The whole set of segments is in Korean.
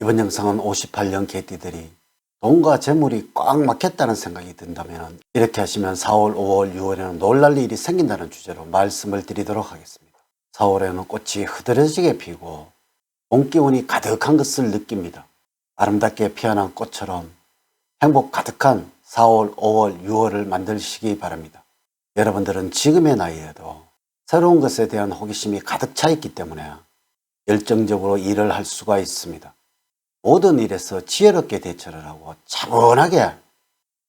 이번 영상은 58년 개띠들이 돈과 재물이 꽉 막혔다는 생각이 든다면 이렇게 하시면 4월, 5월, 6월에는 놀랄 일이 생긴다는 주제로 말씀을 드리도록 하겠습니다. 4월에는 꽃이 흐드러지게 피고 봄 기운이 가득한 것을 느낍니다. 아름답게 피어난 꽃처럼 행복 가득한 4월, 5월, 6월을 만드시기 바랍니다. 여러분들은 지금의 나이에도 새로운 것에 대한 호기심이 가득 차 있기 때문에 열정적으로 일을 할 수가 있습니다. 모든 일에서 지혜롭게 대처를 하고 차분하게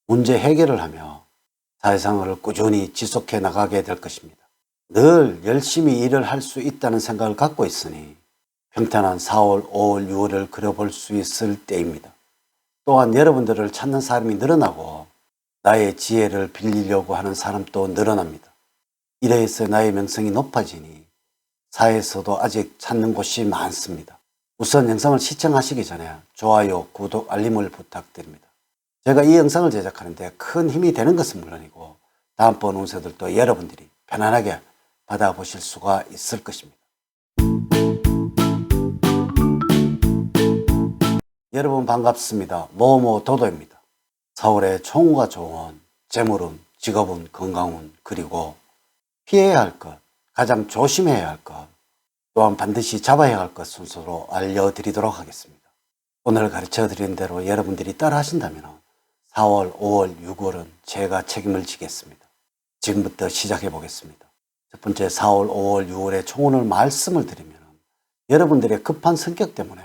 문제 해결을 하며 사회생활을 꾸준히 지속해 나가게 될 것입니다. 늘 열심히 일을 할 수 있다는 생각을 갖고 있으니 평탄한 4월, 5월, 6월을 그려볼 수 있을 때입니다. 또한 여러분들을 찾는 사람이 늘어나고 나의 지혜를 빌리려고 하는 사람도 늘어납니다. 이래서 나의 명성이 높아지니 사회에서도 아직 찾는 곳이 많습니다. 우선 영상을 시청하시기 전에 좋아요, 구독, 알림을 부탁드립니다. 제가 이 영상을 제작하는데 큰 힘이 되는 것은 물론이고 다음번 운세들도 여러분들이 편안하게 받아보실 수가 있을 것입니다. 여러분 반갑습니다. 모모도도입니다. 4월의 총우가 좋은 재물운, 직업운, 건강운, 그리고 피해야 할 것, 가장 조심해야 할 것, 또한 반드시 잡아야 할 것 순서로 알려드리도록 하겠습니다. 오늘 가르쳐드린 대로 여러분들이 따라 하신다면 4월, 5월, 6월은 제가 책임을 지겠습니다. 지금부터 시작해 보겠습니다. 첫 번째 4월, 5월, 6월의 총운을 말씀을 드리면 여러분들의 급한 성격 때문에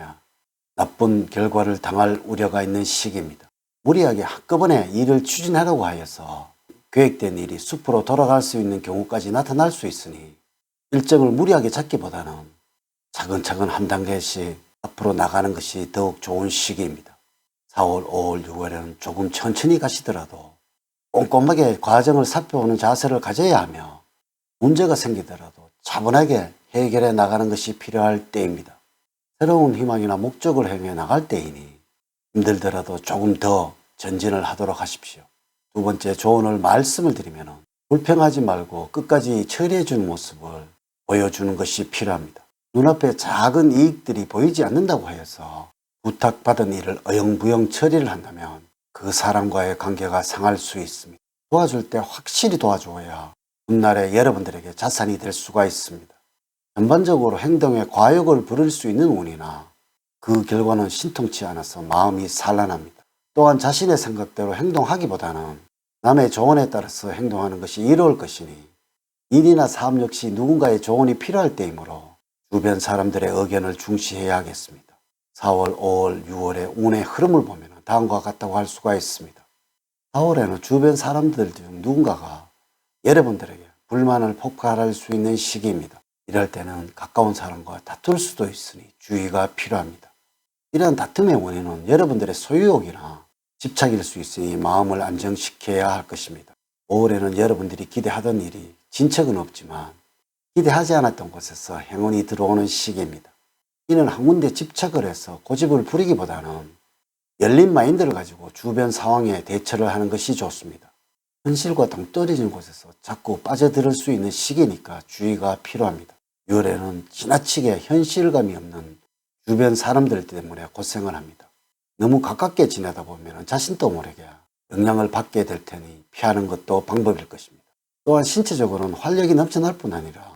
나쁜 결과를 당할 우려가 있는 시기입니다. 무리하게 한꺼번에 일을 추진하려고 하여서 계획된 일이 숲으로 돌아갈 수 있는 경우까지 나타날 수 있으니 일정을 무리하게 잡기보다는 차근차근 한 단계씩 앞으로 나가는 것이 더욱 좋은 시기입니다. 4월, 5월, 6월에는 조금 천천히 가시더라도 꼼꼼하게 과정을 살펴보는 자세를 가져야 하며 문제가 생기더라도 차분하게 해결해 나가는 것이 필요할 때입니다. 새로운 희망이나 목적을 향해 나갈 때이니 힘들더라도 조금 더 전진을 하도록 하십시오. 두 번째 조언을 말씀을 드리면 불평하지 말고 끝까지 처리해 주는 모습을 보여주는 것이 필요합니다. 눈앞에 작은 이익들이 보이지 않는다고 하여서 부탁받은 일을 어영부영 처리를 한다면 그 사람과의 관계가 상할 수 있습니다. 도와줄 때 확실히 도와줘야 훗날에 여러분들에게 자산이 될 수가 있습니다. 전반적으로 행동에 과욕을 부릴 수 있는 운이나 그 결과는 신통치 않아서 마음이 산란합니다. 또한 자신의 생각대로 행동하기보다는 남의 조언에 따라서 행동하는 것이 이로울 것이니 일이나 사업 역시 누군가의 조언이 필요할 때이므로 주변 사람들의 의견을 중시해야 하겠습니다. 4월, 5월, 6월의 운의 흐름을 보면 다음과 같다고 할 수가 있습니다. 4월에는 주변 사람들 중 누군가가 여러분들에게 불만을 폭발할 수 있는 시기입니다. 이럴 때는 가까운 사람과 다툴 수도 있으니 주의가 필요합니다. 이러한 다툼의 원인은 여러분들의 소유욕이나 집착일 수 있으니 마음을 안정시켜야 할 것입니다. 5월에는 여러분들이 기대하던 일이 진척은 없지만 기대하지 않았던 곳에서 행운이 들어오는 시기입니다. 이는 한 군데 집착을 해서 고집을 부리기보다는 열린 마인드를 가지고 주변 상황에 대처를 하는 것이 좋습니다. 현실과 동떨어진 곳에서 자꾸 빠져들 수 있는 시기니까 주의가 필요합니다. 6월에는 지나치게 현실감이 없는 주변 사람들 때문에 고생을 합니다. 너무 가깝게 지내다 보면 자신도 모르게 영향을 받게 될 테니 피하는 것도 방법일 것입니다. 또한 신체적으로는 활력이 넘쳐날 뿐 아니라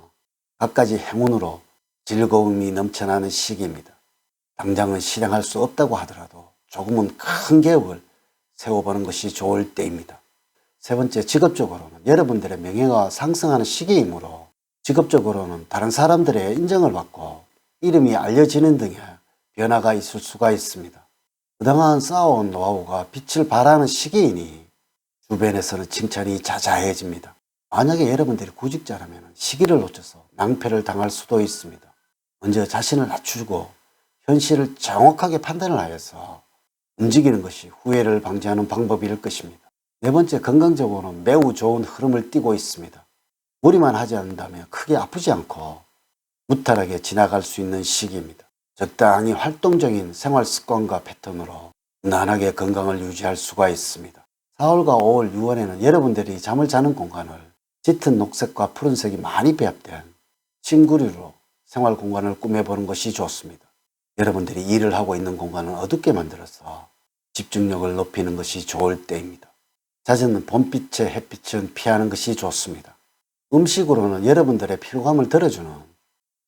갖가지 행운으로 즐거움이 넘쳐나는 시기입니다. 당장은 실행할 수 없다고 하더라도 조금은 큰 계획을 세워보는 것이 좋을 때입니다. 세 번째, 직업적으로는 여러분들의 명예가 상승하는 시기이므로 직업적으로는 다른 사람들의 인정을 받고 이름이 알려지는 등의 변화가 있을 수가 있습니다. 그동안 쌓아온 노하우가 빛을 발하는 시기이니 주변에서는 칭찬이 자자해집니다. 만약에 여러분들이 구직자라면 시기를 놓쳐서 낭패를 당할 수도 있습니다. 먼저 자신을 낮추고 현실을 정확하게 판단을 하여서 움직이는 것이 후회를 방지하는 방법일 것입니다. 네 번째, 건강적으로는 매우 좋은 흐름을 띠고 있습니다. 무리만 하지 않는다면 크게 아프지 않고 무탈하게 지나갈 수 있는 시기입니다. 적당히 활동적인 생활 습관과 패턴으로 무난하게 건강을 유지할 수가 있습니다. 4월과 5월, 6월에는 여러분들이 잠을 자는 공간을 짙은 녹색과 푸른색이 많이 배합된 싱그리로 생활 공간을 꾸며보는 것이 좋습니다. 여러분들이 일을 하고 있는 공간을 어둡게 만들어서 집중력을 높이는 것이 좋을 때입니다. 잦은 봄빛의 햇빛은 피하는 것이 좋습니다. 음식으로는 여러분들의 피로감을 덜어주는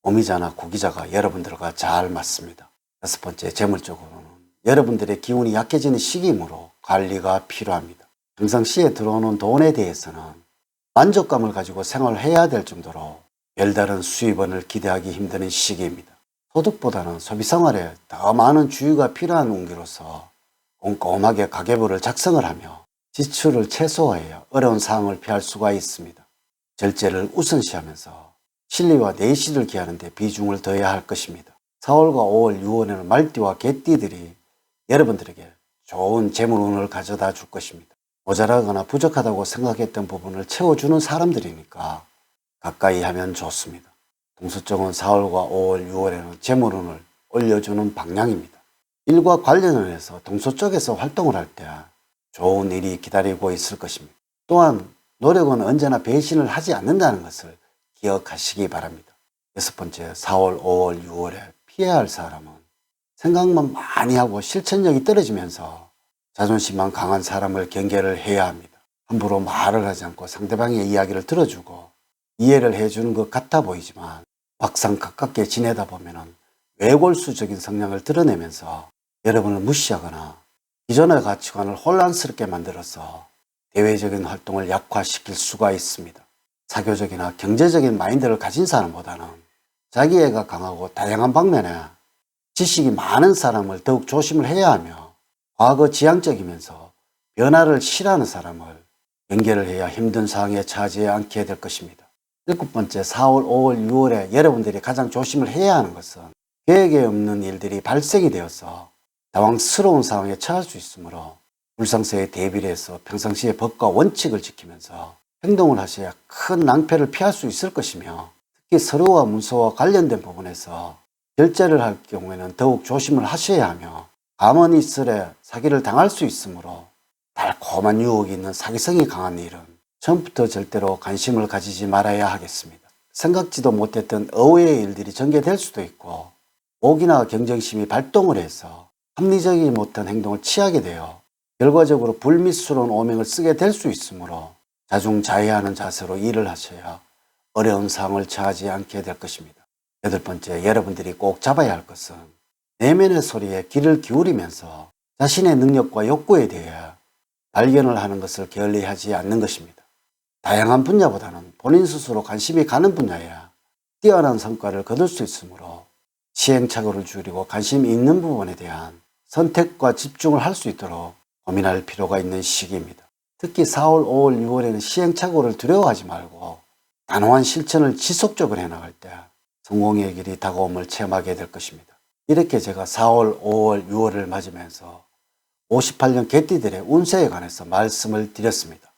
오미자나 구기자가 여러분들과 잘 맞습니다. 6번째, 재물적으로는 여러분들의 기운이 약해지는 시기이므로 관리가 필요합니다. 평상시에 들어오는 돈에 대해서는 만족감을 가지고 생활해야 될 정도로 별다른 수입원을 기대하기 힘든 시기입니다. 소득보다는 소비생활에 더 많은 주의가 필요한 운기로서 꼼꼼하게 가계부를 작성을 하며 지출을 최소화해야 어려운 상황을 피할 수가 있습니다. 절제를 우선시하면서 실리와 내실을 기하는 데 비중을 둬야 할 것입니다. 4월과 5월, 6월에는 말띠와 개띠들이 여러분들에게 좋은 재물운을 가져다 줄 것입니다. 모자라거나 부족하다고 생각했던 부분을 채워주는 사람들이니까 가까이 하면 좋습니다. 동서쪽은 4월과 5월, 6월에는 재물운을 올려주는 방향입니다. 일과 관련을 해서 동서쪽에서 활동을 할 때 좋은 일이 기다리고 있을 것입니다. 또한 노력은 언제나 배신을 하지 않는다는 것을 기억하시기 바랍니다. 6번째, 4월, 5월, 6월에 피해야 할 사람은 생각만 많이 하고 실천력이 떨어지면서 자존심만 강한 사람을 경계를 해야 합니다. 함부로 말을 하지 않고 상대방의 이야기를 들어주고 이해를 해주는 것 같아 보이지만 막상 가깝게 지내다 보면 외골수적인 성향을 드러내면서 여러분을 무시하거나 기존의 가치관을 혼란스럽게 만들어서 대외적인 활동을 약화시킬 수가 있습니다. 사교적이나 경제적인 마인드를 가진 사람보다는 자기애가 강하고 다양한 방면에 지식이 많은 사람을 더욱 조심을 해야 하며 과거 지향적이면서 변화를 싫어하는 사람을 연결을 해야 힘든 상황에 처하지 않게 될 것입니다. 7번째, 4월, 5월, 6월에 여러분들이 가장 조심을 해야 하는 것은 계획에 없는 일들이 발생이 되어서 당황스러운 상황에 처할 수 있으므로 불상사에 대비를 해서 평상시에 법과 원칙을 지키면서 행동을 하셔야 큰 낭패를 피할 수 있을 것이며 특히 서류와 문서와 관련된 부분에서 결제를 할 경우에는 더욱 조심을 하셔야 하며 가문이슬에 사기를 당할 수 있으므로 달콤한 유혹이 있는 사기성이 강한 일은 처음부터 절대로 관심을 가지지 말아야 하겠습니다. 생각지도 못했던 의외의 일들이 전개될 수도 있고 오기나 경쟁심이 발동을 해서 합리적이지 못한 행동을 취하게 되어 결과적으로 불미스러운 오명을 쓰게 될 수 있으므로 자중자애하는 자세로 일을 하셔야 어려운 상황을 처하지 않게 될 것입니다. 8번째, 여러분들이 꼭 잡아야 할 것은 내면의 소리에 귀를 기울이면서 자신의 능력과 욕구에 대해 발견을 하는 것을 게을리하지 않는 것입니다. 다양한 분야보다는 본인 스스로 관심이 가는 분야에 뛰어난 성과를 거둘 수 있으므로 시행착오를 줄이고 관심이 있는 부분에 대한 선택과 집중을 할 수 있도록 고민할 필요가 있는 시기입니다. 특히 4월, 5월, 6월에는 시행착오를 두려워하지 말고 단호한 실천을 지속적으로 해나갈 때 성공의 길이 다가옴을 체험하게 될 것입니다. 이렇게 제가 4월, 5월, 6월을 맞으면서 58년 개띠들의 운세에 관해서 말씀을 드렸습니다.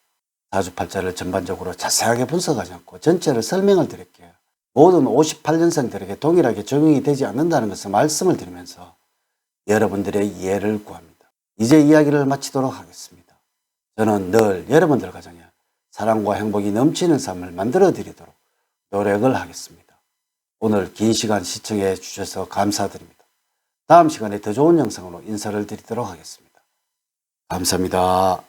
사주팔자를 전반적으로 자세하게 분석하지 않고 전체를 설명을 드릴게요. 모든 58년생들에게 동일하게 적용이 되지 않는다는 것을 말씀을 드리면서 여러분들의 이해를 구합니다. 이제 이야기를 마치도록 하겠습니다. 저는 늘 여러분들 가정에 사랑과 행복이 넘치는 삶을 만들어 드리도록 노력을 하겠습니다. 오늘 긴 시간 시청해 주셔서 감사드립니다. 다음 시간에 더 좋은 영상으로 인사를 드리도록 하겠습니다. 감사합니다.